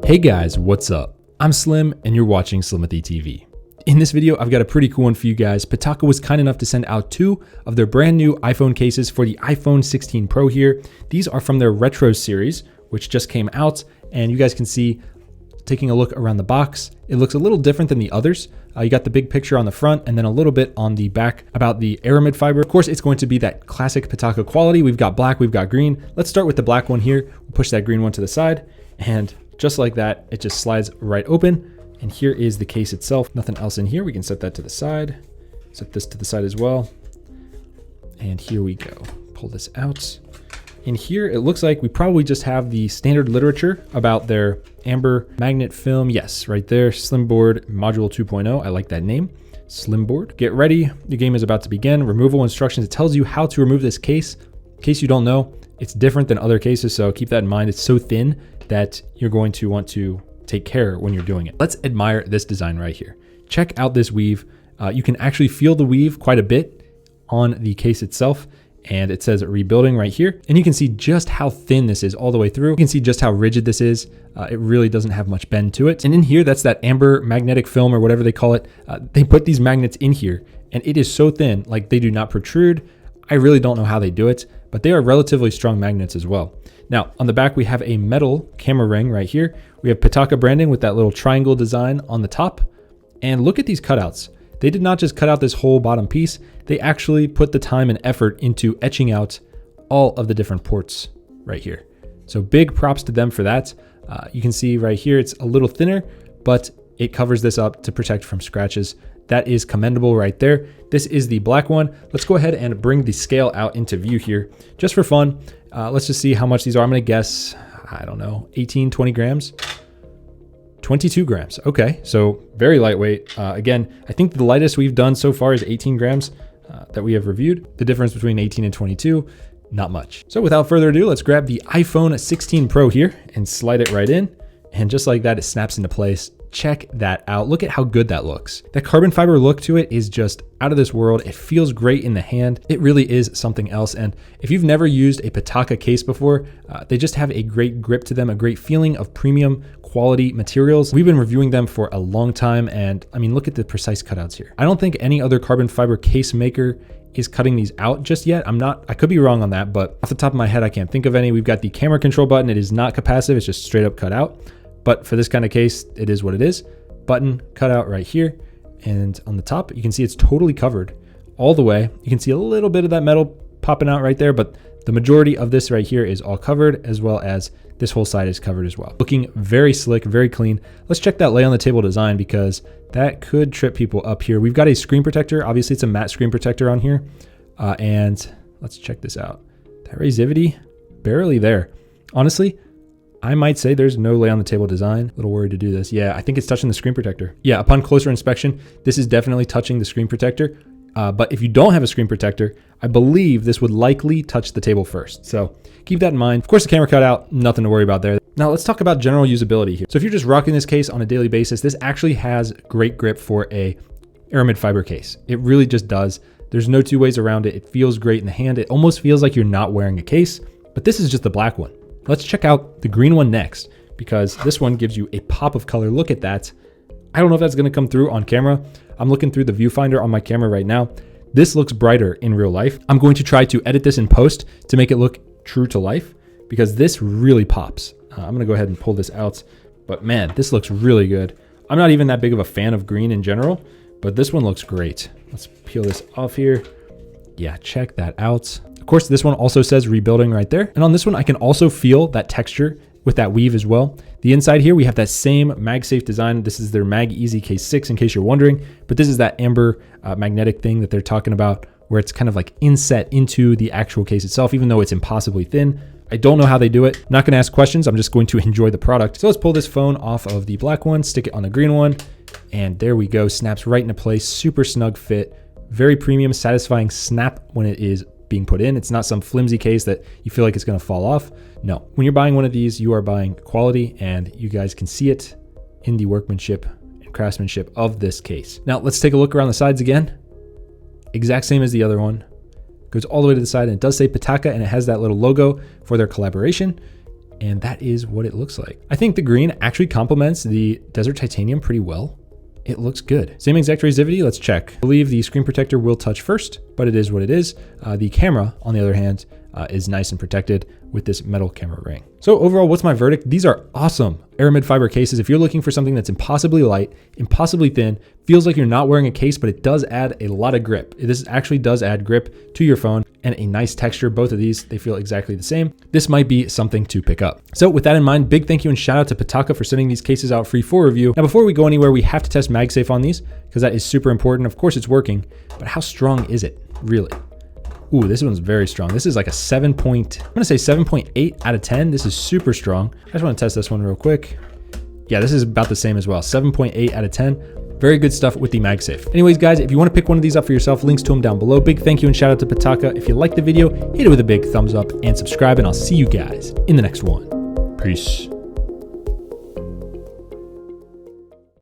Hey guys, what's up? I'm Slim and you're watching Slimothy TV. In this video, I've got a pretty cool one for you guys. Pitaka was kind enough to send out 2 of their brand new iPhone cases for the iPhone 16 Pro here. These are from their Retros series, which just came out, and you guys can see, taking a look around the box, it looks a little different than the others. You got the big picture on the front and then a little bit on the back about the Aramid Fiber. Of course, it's going to be that classic Pitaka quality. We've got black, we've got green. Let's start with the black one here. We'll push that green one to the side, and just like that, it just slides right open. And here is the case itself. Nothing else in here. We can set that to the side. Set this to the side as well. And here we go. Pull this out. In here, it looks like we probably just have the standard literature about their amber magnet film. Yes, right there. Slimboard Module 2.0. I like that name. Slimboard. Get ready. The game is about to begin. Removal instructions. It tells you how to remove this case. In case you don't know, it's different than other cases, so keep that in mind. It's so thin that you're going to want to take care when you're doing it. Let's admire this design right here. Check out this weave. You can actually feel the weave quite a bit on the case itself, and it says rebuilding right here. And you can see just how thin this is all the way through. You can see just how rigid this is. It really doesn't have much bend to it. And in here, that's that amber magnetic film or whatever they call it. They put these magnets in here, and it is so thin, like they do not protrude. I really don't know how they do it, but they are relatively strong magnets as well. Now, on the back, we have a metal camera ring right here. We have Pitaka branding with that little triangle design on the top. And look at these cutouts. They did not just cut out this whole bottom piece. They actually put the time and effort into etching out all of the different ports right here. So big props to them for that. You can see right here, it's a little thinner, but it covers this up to protect from scratches. That is commendable right there. This is the black one. Let's go ahead and bring the scale out into view here just for fun. Let's just see how much these are. I'm going to guess, I don't know, 18, 20 grams, 22 grams. Okay, so very lightweight. Again, I think the lightest we've done so far is 18 grams that we have reviewed. The difference between 18 and 22, not much. So without further ado, let's grab the iPhone 16 Pro here and slide it right in. And just like that, it snaps into place. Check that out. Look at how good that looks. That carbon fiber look to it is just out of this world. It feels great in the hand. It really is something else. And if you've never used a Pitaka case before, they just have a great grip to them, a great feeling of premium quality materials. We've been reviewing them for a long time. And I mean, look at the precise cutouts here. I don't think any other carbon fiber case maker is cutting these out just yet. I could be wrong on that, but off the top of my head, I can't think of any. We've got the camera control button. It is not capacitive. It's just straight up cut out. But for this kind of case, it is what it is. Button cut out right here. And on the top, you can see it's totally covered all the way. You can see a little bit of that metal popping out right there, but the majority of this right here is all covered, as well as this whole side is covered as well. Looking very slick, very clean. Let's check that lay on the table design because that could trip people up here. We've got a screen protector. Obviously, it's a matte screen protector on here. And let's check this out. That resivity, barely there. Honestly, I might say there's no lay on the table design. A little worried to do this. Yeah, I think it's touching the screen protector. Yeah, upon closer inspection, this is definitely touching the screen protector. But if you don't have a screen protector, I believe this would likely touch the table first. So keep that in mind. Of course, the camera cutout, nothing to worry about there. Now let's talk about general usability here. So if you're just rocking this case on a daily basis, this actually has great grip for a Aramid Fiber case. It really just does. There's no two ways around it. It feels great in the hand. It almost feels like you're not wearing a case, but this is just the black one. Let's check out the green one next, because this one gives you a pop of color. Look at that. I don't know if that's going to come through on camera. I'm looking through the viewfinder on my camera right now. This looks brighter in real life. I'm going to try to edit this in post to make it look true to life, because this really pops. I'm going to go ahead and pull this out, but man, this looks really good. I'm not even that big of a fan of green in general, but this one looks great. Let's peel this off here. Yeah, check that out. Of course, this one also says rebuilding right there. And on this one, I can also feel that texture with that weave as well. The inside here, we have that same MagSafe design. This is their Mag Easy Case 6 in case you're wondering, but this is that amber magnetic thing that they're talking about where it's kind of like inset into the actual case itself, even though it's impossibly thin. I don't know how they do it. I'm not gonna ask questions. I'm just going to enjoy the product. So let's pull this phone off of the black one, stick it on the green one, and there we go. Snaps right into place, super snug fit, very premium, satisfying snap when it is being put in. It's not some flimsy case that you feel like it's going to fall off. No, when you're buying one of these, you are buying quality, and you guys can see it in the workmanship and craftsmanship of this case. Now let's take a look around the sides again. Exact same as the other one. Goes all the way to the side, and it does say Pitaka, and it has that little logo for their collaboration. and that is what it looks like. I think the green actually complements the desert titanium pretty well. It looks good. Same exact resivity, let's check. I believe the screen protector will touch first, but it is what it is. The camera, on the other hand, is nice and protected with this metal camera ring. So overall, what's my verdict? These are awesome Aramid fiber cases. If you're looking for something that's impossibly light, impossibly thin, feels like you're not wearing a case, but it does add a lot of grip. This actually does add grip to your phone and a nice texture. Both of these, they feel exactly the same. This might be something to pick up. So with that in mind, big thank you and shout out to Pitaka for sending these cases out free for review. Now, before we go anywhere, we have to test MagSafe on these because that is super important. Of course it's working, but how strong is it really? Ooh, this one's very strong. This is like a 7.8 out of 10. This is super strong. I just want to test this one real quick. Yeah, this is about the same as well. 7.8 out of 10. Very good stuff with the MagSafe. Anyways, guys, if you want to pick one of these up for yourself, links to them down below. Big thank you and shout out to Pitaka. If you liked the video, hit it with a big thumbs up and subscribe, and I'll see you guys in the next one. Peace.